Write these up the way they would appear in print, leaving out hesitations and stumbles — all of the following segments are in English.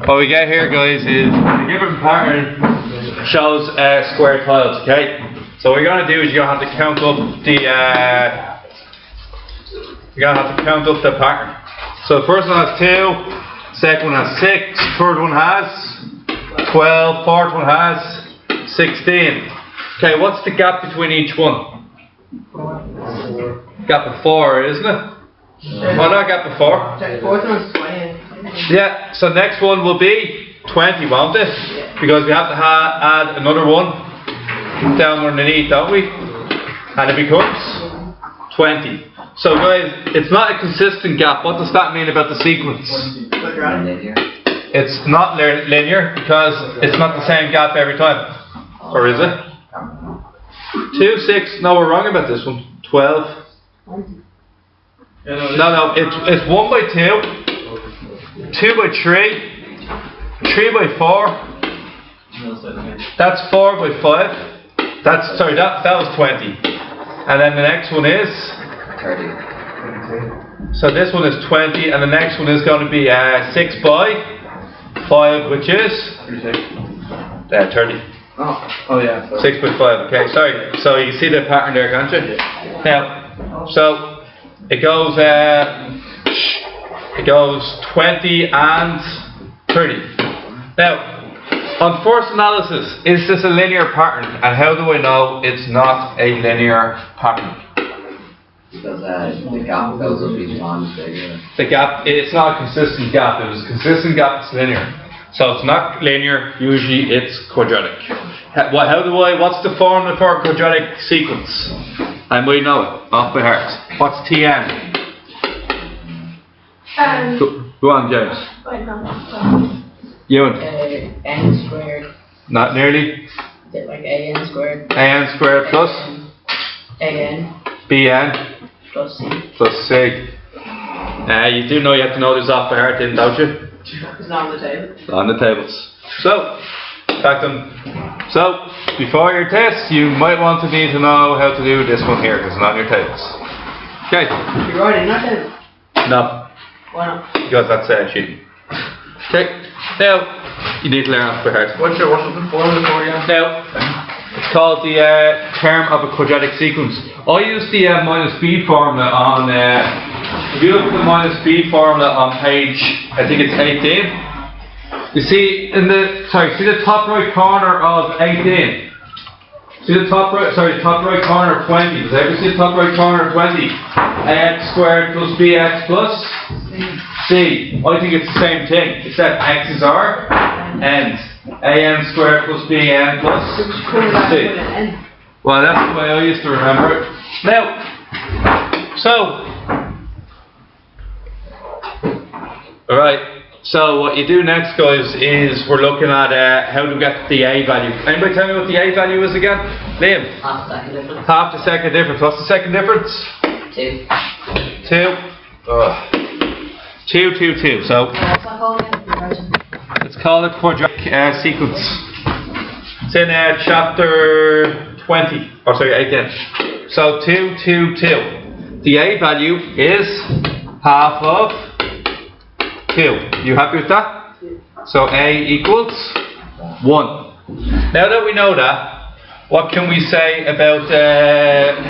What we get here, guys, is the given pattern shows square tiles, okay? So what you're going to do is you're going to have to count up the pattern. So the first one has 2, second one has 6, third one has 12, fourth one has 16. Okay, what's the gap between each one? 4. Gap of 4, isn't it? Oh, not gap of 4. The fourth one's 20. Yeah, so next one will be 20, won't it? Because we have to add another one down underneath, don't we? And it becomes 20. So guys, it's not a consistent gap. What does that mean about the sequence? It's not linear because it's not the same gap every time. Or is it? 2, 6, no, we're wrong about this one. 12. No, it's 1 by 2. 2 by 3, 3 by 4, that's 4 by 5, that was 20, and then the next one is 30. So this one is 20, and the next one is going to be 6 by 5, which is 30. Oh yeah. 6 by 5, okay, sorry. So you see the pattern there, can't you? Now, so it goes 20 and 30. Now, on first analysis, is this a linear pattern? And how do I know it's not a linear pattern? Because the gap goes up each time. The gap, it's not a consistent gap. If it's a consistent gap, it's linear. So it's not linear, usually it's quadratic. What's the formula for a quadratic sequence? I might know it off by heart. What's Tn? Go on, James. Ewan. N squared. Not nearly. Is it like an squared? An squared plus An bn plus c. plus c. You do know you have to know this off by heart, don't you? It's not on the table. On the tables. So, back them. So, before your test, you might want to need to know how to do this one here, because it's not on your tables. Okay. You're writing that table? No. Why not? Because that's cheating. Okay. Now, you need to learn off by heart. What's the formula for you? Now, it's called the term of a quadratic sequence. I use the minus b formula on. If you look at the minus b formula on page, I think it's 18. You see see the top right corner of 18. See the top right corner of 20. Does everyone see the top right corner of 20? Ax squared plus bx plus c. I think it's the same thing, except x is our end. An squared plus bn plus c. Well, that's the way I used to remember it. Now, so, alright, so what you do next, guys, is we're looking at how to get the a value. Anybody tell me what the a value is again? Liam? Half second difference. Half the second difference. What's the second difference? 2. 2. 2, 2, 2. So, What's that called again? let's call it quadratic sequence. It's in chapter 20. Oh, sorry, 18. So 2, 2, 2. The a value is half of 2. You happy with that? So a equals 1. Now that we know that, what can we say about,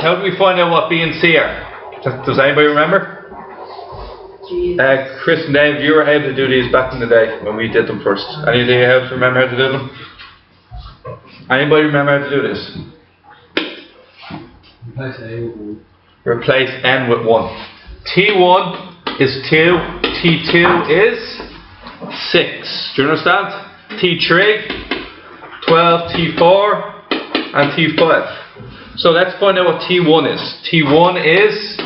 how do we find out what b and c are? Does anybody remember? Chris and Dave, you were able to do these back in the day when we did them first. Anything else remember how to do them? Anybody remember how to do this? Replace n with 1. T1 is 2, T2 is 6. Do you understand? T3, 12, T4, and T5. So let's find out what T1 is. T1 is,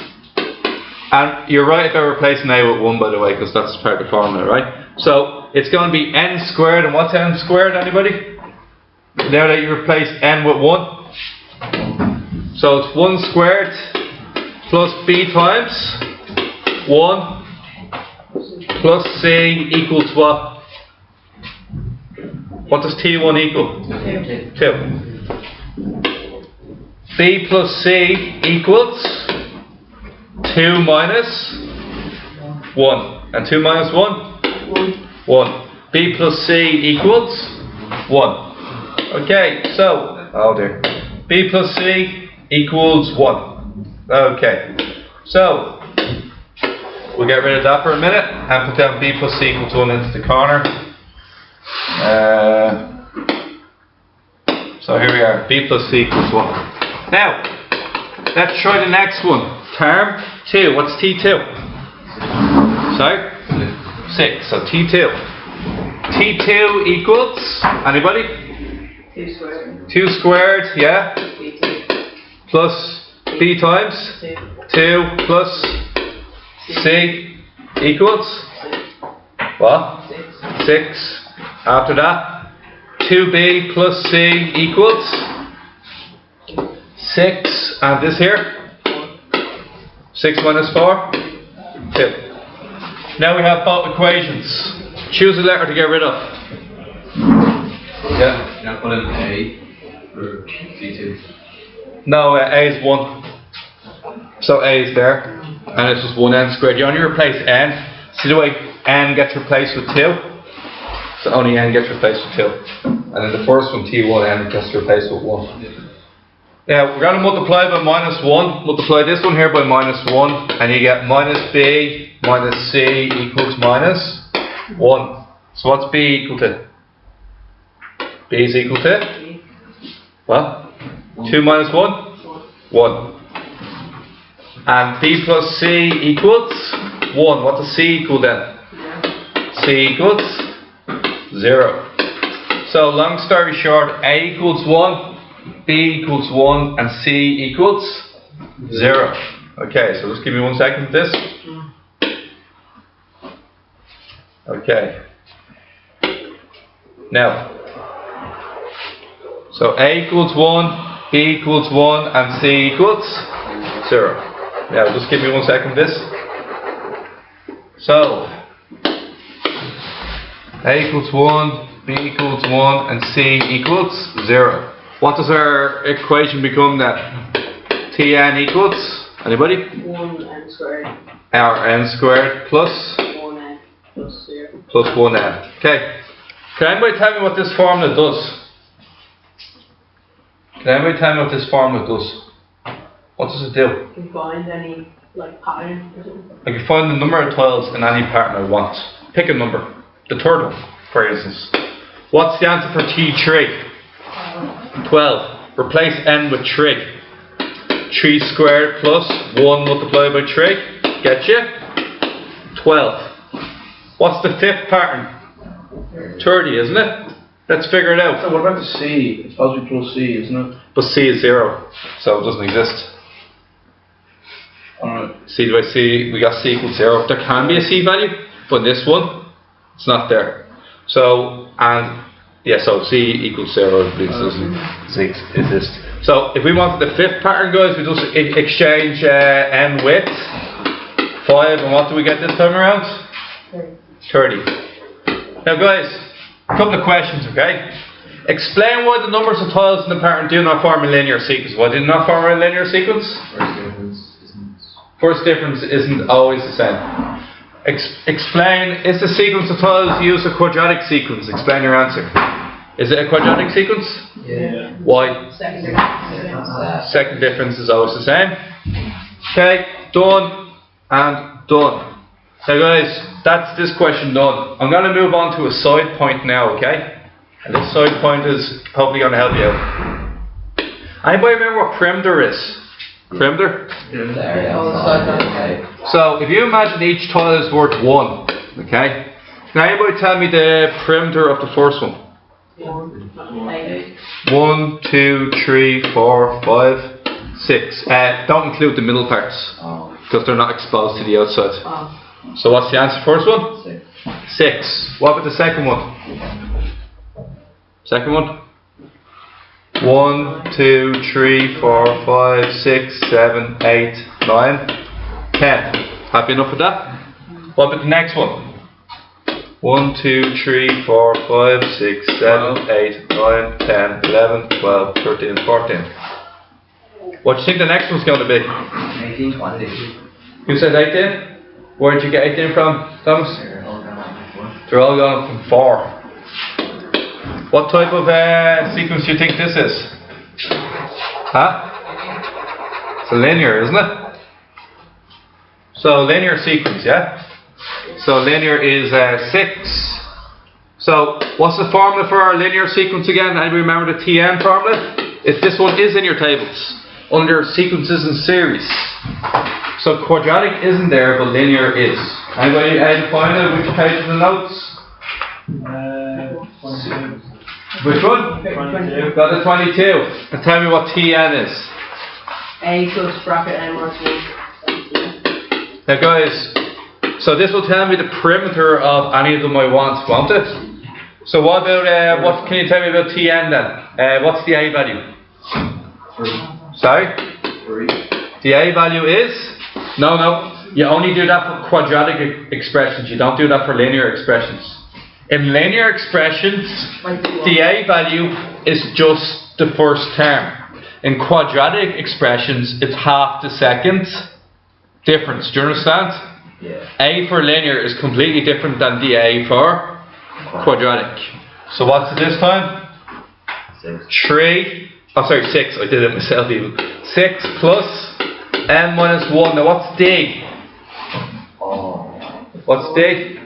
and you're right about replacing a with 1, by the way, because that's part of the formula, right? So it's going to be n squared, and what's n squared, anybody? Now that you replace n with 1. So it's 1 squared plus b times 1 plus c equals what? What does T1 equal? 2. B plus c equals 2 minus 1. And 2 minus 1? 1. B plus C equals 1. Okay, so, oh dear. B plus C equals 1. Okay, so, we'll get rid of that for a minute and put down B plus C equals 1 into the corner. So here we are, B plus C equals 1. Now, let's try the next one. Term 2, what's T2? Sorry? 6, so T2. T2 equals, anybody? 2 squared. 2 squared, yeah? B2. Plus B times 2. 2 plus C equals what? 6. 6. After that, 2B plus C equals 6. And this here? 6 minus 4? 2. Now we have both equations. Choose a letter to get rid of. Yeah. You're not putting A for C2. No, A is 1. So A is there. And it's just 1n squared. You only replace n. See the way n gets replaced with 2? So only n gets replaced with 2. And then the first one, T1, n gets replaced with 1. Now, we're going to multiply by minus 1. Multiply this one here by minus 1. And you get minus B minus C equals minus 1. So what's B equal to? B is equal to? What? 2 minus 1? 1. And B plus C equals 1. What does C equal then? C equals 0. So long story short, A equals 1, B equals 1, and C equals 0. Okay, so just give me 1 second for this. Okay. Now, so A equals 1, B equals 1, and C equals 0. Now, just give me 1 second for this. So, A equals 1, B equals 1, and C equals 0. What does our equation become then? Tn equals, anybody? 1n squared. Our n squared plus 1n plus 0. plus 1n. Okay. Can anybody tell me what this formula does? Can anybody tell me what this formula does? What does it do? Can you find any pattern or something? I can find the number of tiles in any pattern I want. Pick a number. The third one, for instance. What's the answer for T3? 12. Replace n with 3. 3 squared plus 1 multiplied by 3. Get you? 12. What's the fifth pattern? 30, isn't it? Let's figure it out. So what about the C? It's supposed to be plus C, isn't it? But C is 0, so it doesn't exist. Alright. C by C, we got C equals 0. There can be a C value, but in this one, it's not there. So, and yeah, so C equals 0, it doesn't exist. So, if we wanted the fifth pattern, guys, we just exchange n with 5, and what do we get this time around? 30. Now, guys, a couple of questions, okay? Explain why the numbers of tiles in the pattern do not form a linear sequence. Why do not form a linear sequence? First difference isn't always the same. Explain, is the sequence of tiles used a quadratic sequence? Explain your answer. Is it a quadratic sequence? Yeah. Why? Second difference. Second difference is always the same. Okay, done and done. Now guys, that's this question done. I'm going to move on to a side point now, okay? And this side point is hopefully going to help you out. Anybody remember what perimeter is? Perimeter? There, okay. So, if you imagine each tile is worth 1, okay? Can anybody tell me the perimeter of the first one? 8. 1, 2, 3, 4, 5, 6. Don't include the middle parts, Oh, because they're not exposed to the outside. Oh. So what's the answer for the first one? 6. 6. What about the second one? Second one? 1, 2, 3, 4, 5, 6, 7, 8, 9, 10. Happy enough with that? What about the next one? 1, 2, 3, 4, 5, 6, 7, 8, 9, 10, 11, 12, 13, 14. What do you think the next one's going to be? 18, 20. Who said 18? Where did you get 18 from, Thomas? They're all going from 4. What type of sequence do you think this is? Huh? It's a linear, isn't it? So linear sequence, yeah? So linear is 6. So what's the formula for our linear sequence again? Anybody remember the TN formula? If this one is in your tables, under sequences and series. So quadratic isn't there, but linear is. Anybody find out which page of the notes? 22. Which one? 22. Got the 22. And tell me what TN is. A plus bracket N minus 1. Now guys, so this will tell me the perimeter of any of them I want, won't it? So what about, what can you tell me about Tn then? What's the A value? 3. Sorry? 3. The A value is? No, you only do that for quadratic expressions, you don't do that for linear expressions. In linear expressions, the A value is just the first term. In quadratic expressions, it's half the second difference. Do you understand? Yeah. A for linear is completely different than the A for quadratic. So what's it this time? 6. 6. I did it myself even. 6 plus n minus 1. Now what's D? Oh. What's D?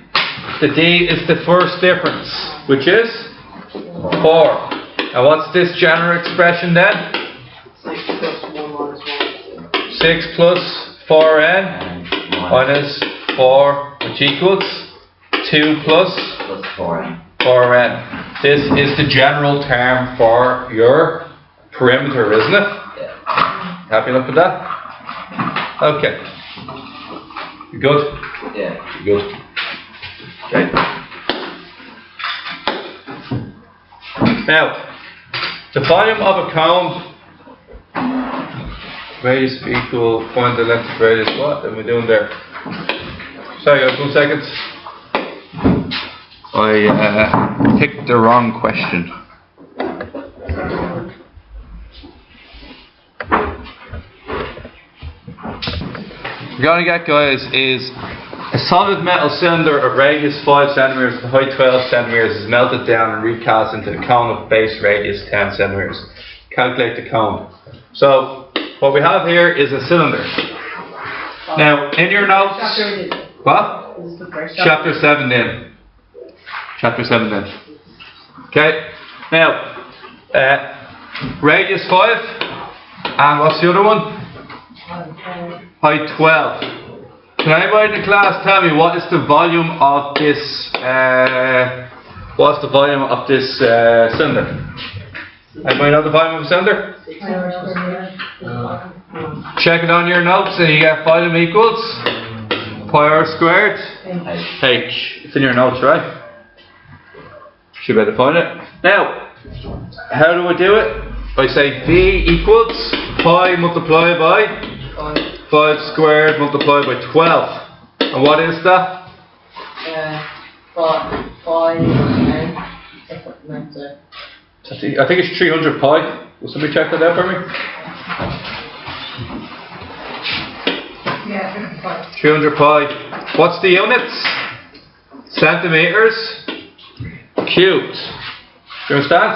The D is the first difference, which is 4. And what's this general expression then? 6 plus 1 minus 1. 6 plus 4n And minus 4, which equals 2 plus 4n. 4n. This is the general term for your perimeter, isn't it? Yeah. Happy enough with that? Okay. You good? Yeah. You good? Okay. Now, the volume of a cone, radius equal, find the length of radius, what am I doing there? Sorry guys, 1 second. I picked the wrong question. What we're going to get, guys, is a solid metal cylinder of radius 5 centimeters and height 12 centimeters is melted down and recast into a cone of base radius 10 centimeters. Calculate the cone. So, what we have here is a cylinder. Now, in your notes, what? This is the first Chapter 7 in. Chapter 7 in. Okay. Now, radius 5, and what's the other one? Height 12. Can anybody in the class tell me what is the volume of this? What's the volume of this cylinder? Anybody know the volume of a cylinder? Check it on your notes, and you get volume equals pi r squared h. It's in your notes, right? Should be able to find it. Now, how do I do it? I say V equals pi multiplied by 5 squared multiplied by 12. And what is that? 5 I think it's 300 pi. Will somebody check that out for me? 300 pi. What's the units? Centimeters cubed. Do you understand?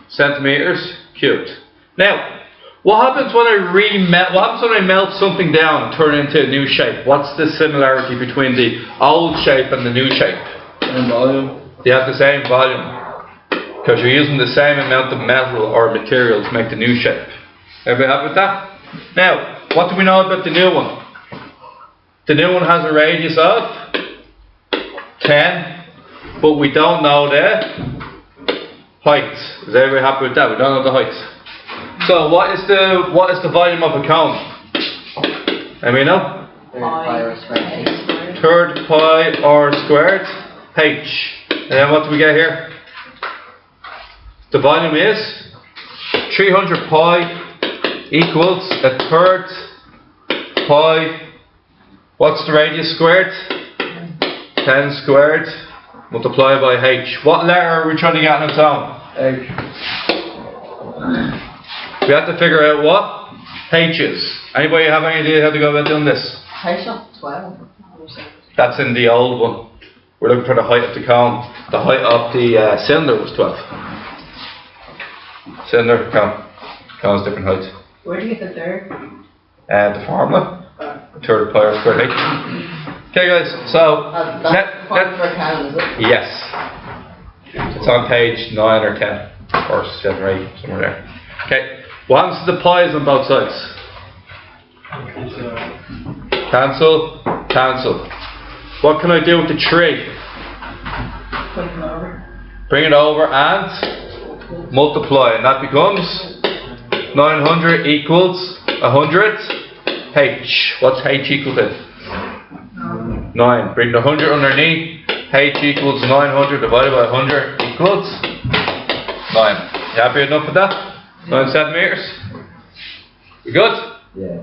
Centimeters cubed. Now, what happens when I melt something down and turn it into a new shape? What's the similarity between the old shape and the new shape? Same volume. They have the same volume. Because you're using the same amount of metal or material to make the new shape. Everybody happy with that? Now, what do we know about the new one? The new one has a radius of 10, but we don't know the height. Is everybody happy with that? We don't know the height. So what is the volume of a cone? Anybody know? Third pi r squared h. And then what do we get here? The volume is 300 pi equals a third pi. What's the radius squared? 10 squared multiplied by h. What letter are we trying to get on its own? H. We have to figure out what h is. Anybody have any idea how to go about doing this? H of 12. That's in the old one. we're looking for the height of the cone. The height of the cylinder was 12. Cylinder, cone. Cone's different heights. Where do you get the third? The formula. Third pi r squared h. Okay guys, so That's the point for count, is it? yes. It's on page 9 or 10 or 7 or 8, somewhere there. Okay, what happens to the pi's on both sides? Cancel, cancel. What can I do with the 3? Put them over. Bring it over and multiply, and that becomes 900 equals 100. H. What's H equal to? 9. Bring the 100 underneath. H equals 900 divided by 100 equals 9. You happy enough with that? 9 centimeters? We good? Yeah.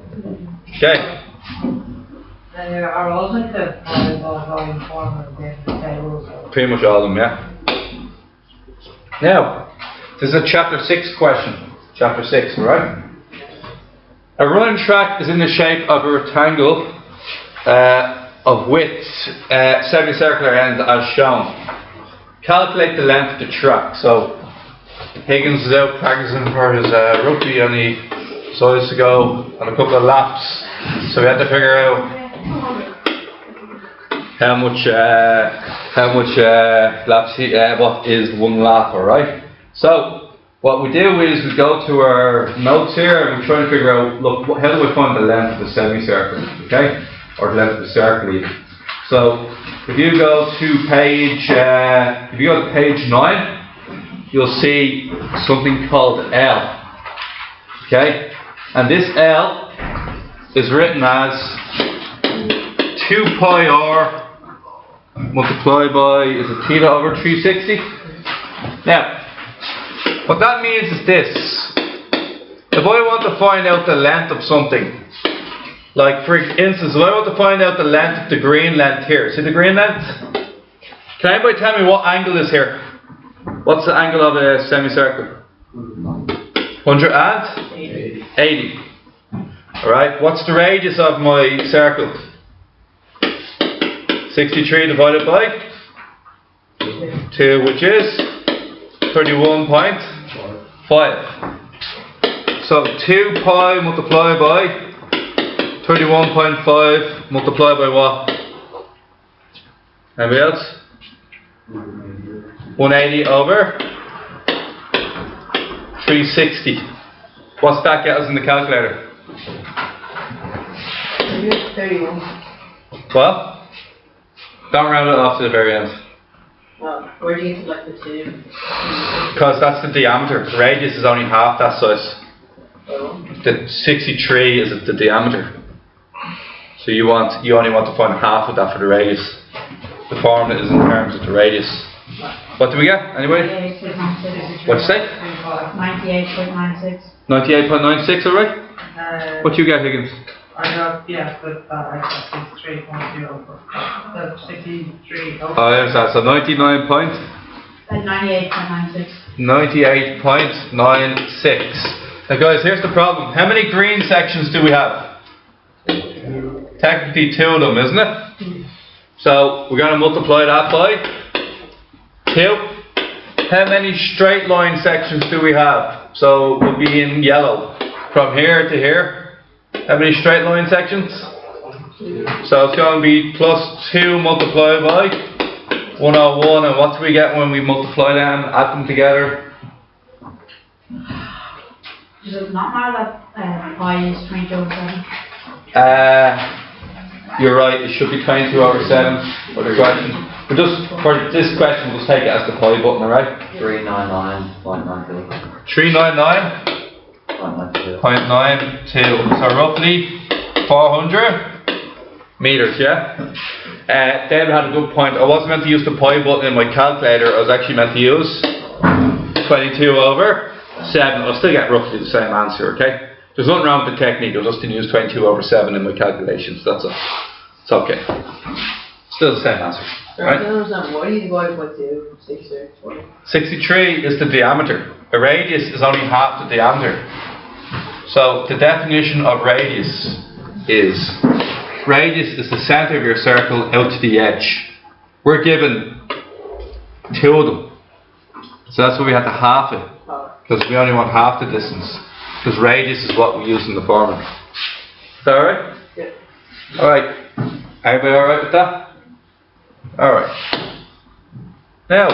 Okay. Are all like the volleyball volume form of the tables? Pretty much all of them, yeah. Now, this is a chapter 6 question. Chapter 6, right? A running track is in the shape of a rectangle of width, semicircular end as shown. Calculate the length of the track. So, Higgins is out practicing for his rugby and he decided to go on a couple of laps. So we had to figure out how much laps what is one lap, alright? So, what we do is we go to our notes here and we try to figure out, look, how do we find the length of the semicircle, okay? Or the length of the circle even. So, if you go to page 9, you'll see something called L, okay? And this L is written as 2 pi r multiplied by, is it theta over 360? Now, what that means is this. If I want to find out the length of something, like for instance, if I want to find out the length of the green length here, see the green length? Can anybody tell me what angle is here? What's the angle of a semicircle? 180. Alright, what's the radius of my circle? 63 divided by 2, which is 31.5. So 2 pi multiplied by 31.5 multiplied by what? Anybody else? 180 over 360. What's that get us in the calculator? 31. Well, don't round it off to the very end. Well, where do you get like the 2? Because that's the diameter. The radius is only half that size. The 63 is the diameter. So you only want to find half of that for the radius. The formula is in terms of the radius. What do we get? Anybody? 98.96. What'd you say? 98.96. 98.96, alright? What do you get, Higgins? I got, yeah, but I got 63.0. 63. Oh, there's that. So 99 point? 98.96. 98.96. Now guys, here's the problem. How many green sections do we have? Technically 2 of them, isn't it? So we're going to multiply that by 2. How many straight line sections do we have? So we'll be in yellow. From here to here. How many straight line sections? So it's going to be plus 2 multiplied by 101. And what do we get when we multiply them, add them together? Does it not matter that pi is 20 over 7? You're right, it should be 22 over 7 for the question. But just for this question, we'll just take it as the pi button, alright? 399.92. 399.92. So roughly 400 meters, yeah? David had a good point. I wasn't meant to use the pi button in my calculator, I was actually meant to use 22 over 7. I'll still get roughly the same answer, okay? There's nothing wrong with the technique, I was just going to use 22 over 7 in my calculations, that's all. It's okay. Still the same answer. I don't understand. Why do you divide by 2? 63. 63 is the diameter. A radius is only half the diameter. So the definition of radius is the center of your circle out to the edge. we're given 2 of them. So that's why we have to half it. Because we only want half the distance. Because radius is what we use in the formula. Is that alright? Yeah. Alright. Everybody alright with that? Alright. Now,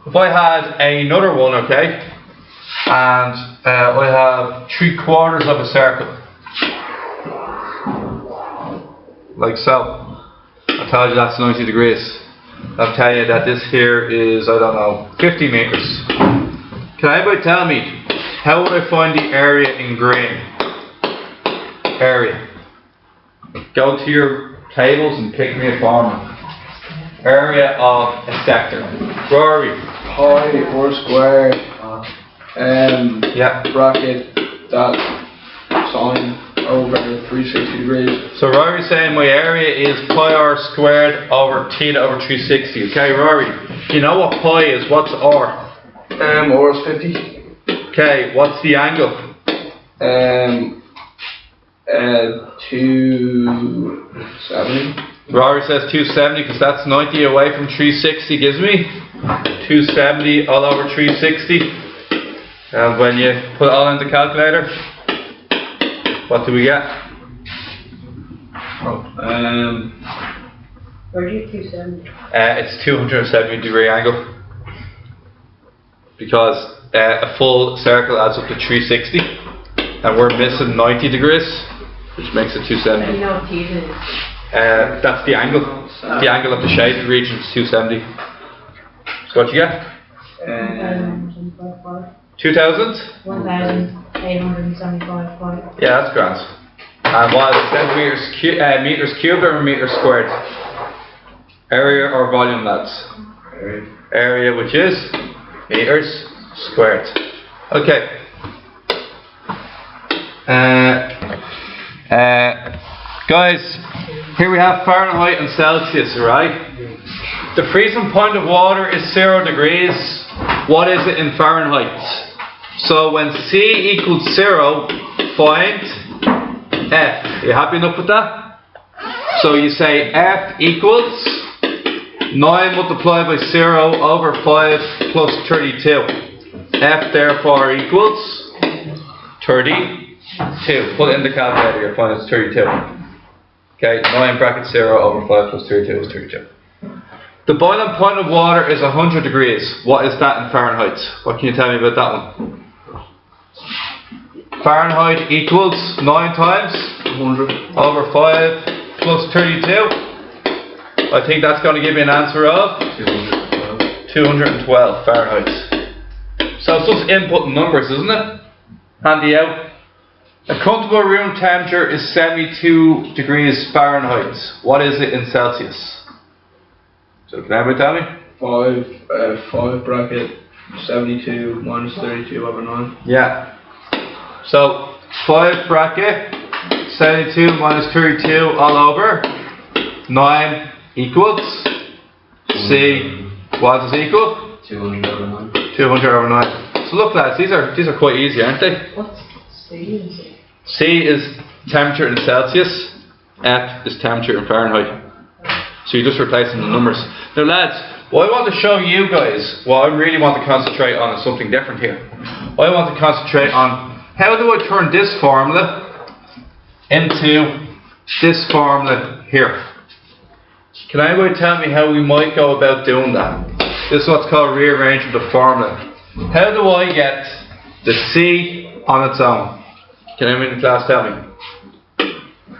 if I had another one, okay, and I have 3/4 of a circle, like so. I told you that's 90 degrees. I'll tell you that this here is, I don't know, 50 meters. Can anybody tell me, how would I find the area in green? Area. Go to your tables and pick me a formula. Area of a sector. Rory. Pi or square, Yeah. bracket, that sine over 360 degrees. So Rory's saying my area is pi r squared over theta over 360. Okay, Rory. You know what pi is? What's r? Or is 50. Okay, what's the angle? 270. Rory says 270 because that's 90 away from 360 gives me 270 all over 360. And when you put it all in the calculator, what do we get? Where do you 270? It's 270 degree angle because a full circle adds up to 360 and we're missing 90 degrees, which makes it 270. You know what theta is. That's the angle. The angle of the shaded region is 270. So what you get? 2000? 1,875. Yeah, that's grand. And what is it? Meters cubed or meters squared? Area or volume, lads? Area, which is meters squared. Okay. Guys, here we have Fahrenheit and Celsius, right? The freezing point of water is 0 degrees. What is it in Fahrenheit? So when C equals 0, find F. Are you happy enough with that? So you say F equals 9 multiplied by 0 over 5 plus 32. F therefore equals 32. Put it in the calculator, you'll find it's 32. Okay, 9 bracket 0 over 5 plus 32 is 32. The boiling point of water is 100 degrees. What is that in Fahrenheit? What can you tell me about that one? Fahrenheit equals 9 times 100 over 5 plus 32. I think that's going to give me an answer of 212 Fahrenheit. So it's just inputting numbers, isn't it? Handy out. A comfortable room temperature is 72 degrees Fahrenheit. What is it in Celsius? So can anybody tell me? 5 bracket 72 minus 32 over 9. Yeah. So 5 bracket 72 minus 32 all over 9 equals C. What does it equal? 200 over 9. 200 over 9. So look, lads, these are quite easy, aren't they? What's C? C is temperature in Celsius. F is temperature in Fahrenheit. So you're just replacing the numbers. Now, lads, what I want to show you guys, what I really want to concentrate on is something different here. I want to concentrate on how do I turn this formula into this formula here. Can anybody tell me how we might go about doing that? This is what's called rearrangement of formula. How do I get the C on its own? Can anyone in the class tell me?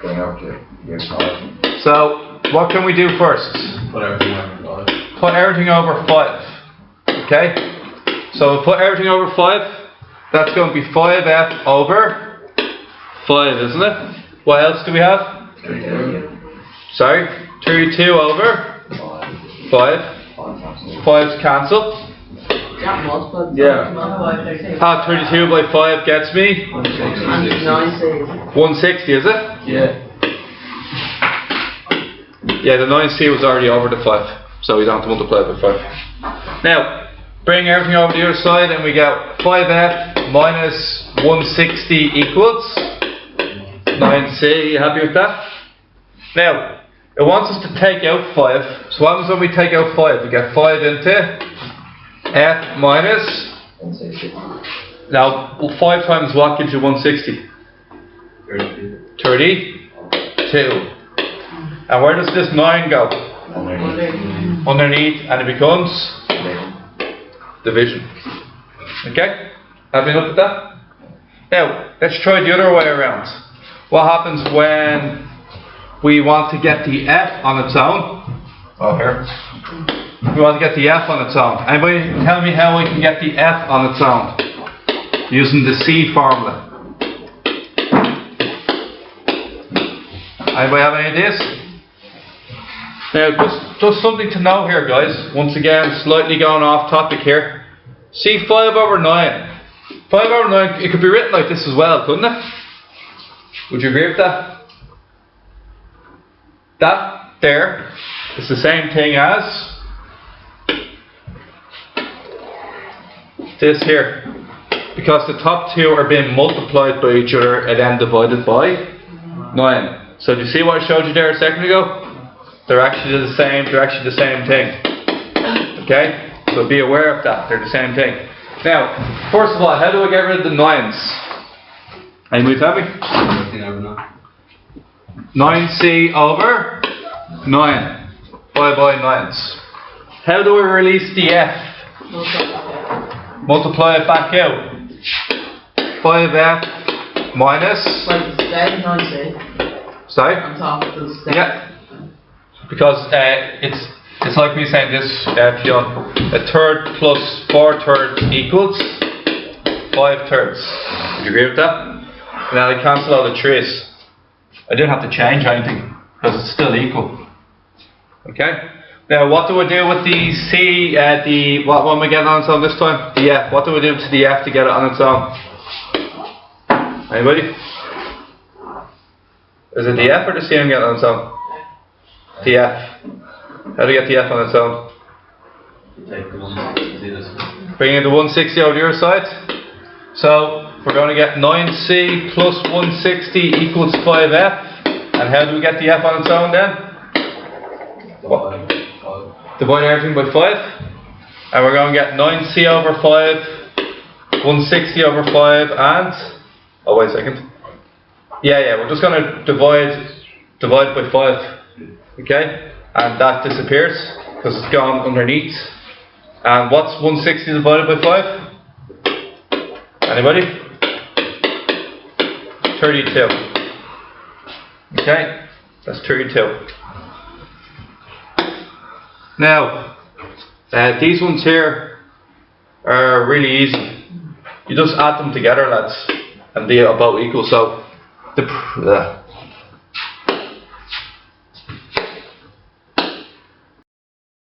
Going up to your side. So, what can we do first? Put everything over 5. Put everything over 5. Okay? So, put everything over 5. That's going to be 5F over 5, isn't it? What else do we have? 32. Sorry? 32 over 5. 5's cancel. That multiplied. Yeah. 32 by 5 gets me 160, is it? Yeah. Yeah, the 9C was already over the 5, so we don't have to multiply it by 5. Now, bring everything over to the other side and we get 5F minus 160 equals 9C. You happy with that? Now, It wants us to take out 5. So what happens when we take out 5? We get 5 into f minus. 160. Now, 5 times what gives you 160? 32. 32. And where does this 9 go? Underneath, and it becomes division. Okay? Have you looked at that? Now, let's try the other way around. What happens when we want to get the f on its own? Oh, here. We want to get the f on its own. Anybody tell me how we can get the f on its own? Using the C formula. Anybody have any ideas? Now, just something to know here, guys. Once again, slightly going off topic here. See 5 over 9. 5 over 9, it could be written like this as well, couldn't it? Would you agree with that? That there is the same thing as this here. Because the top two are being multiplied by each other and then divided by 9. So do you see what I showed you there a second ago? They're actually the same thing. Okay? So be aware of that, they're the same thing. Now, first of all, how do I get rid of the 9's? Anybody tell me? 9c over 9. 5 by 9's. How do I release the f? Multiply it back out. 5f minus. But the stay 9C. Sorry? On top of the stay. Yeah. Because it's like me saying this, Fionn. A third plus 4/3 equals 5/3. Would you agree with that? Now I cancel all the 3's. I didn't have to change anything because it's still equal. Okay. Now what do I do with the C? What am I getting on its own this time? The F. What do I do to the F to get it on its own? Anybody? Is it the F or the C I'm getting on its own? The F. How do you get the F on its own? Take the 160 this way. Bring in the 160 over the other side. So we're going to get 9c plus 160 equals 5f. And how do we get the f on its own then? Divide everything by 5. And we're going to get 9c over 5, 160 over 5, and... Oh, wait a second. Yeah, we're just going to divide by 5. Okay? And that disappears because it's gone underneath. And what's 160 divided by 5? Anybody? 32. Okay? That's 32. Now, these ones here are really easy. You just add them together, lads, and they are about equal. So,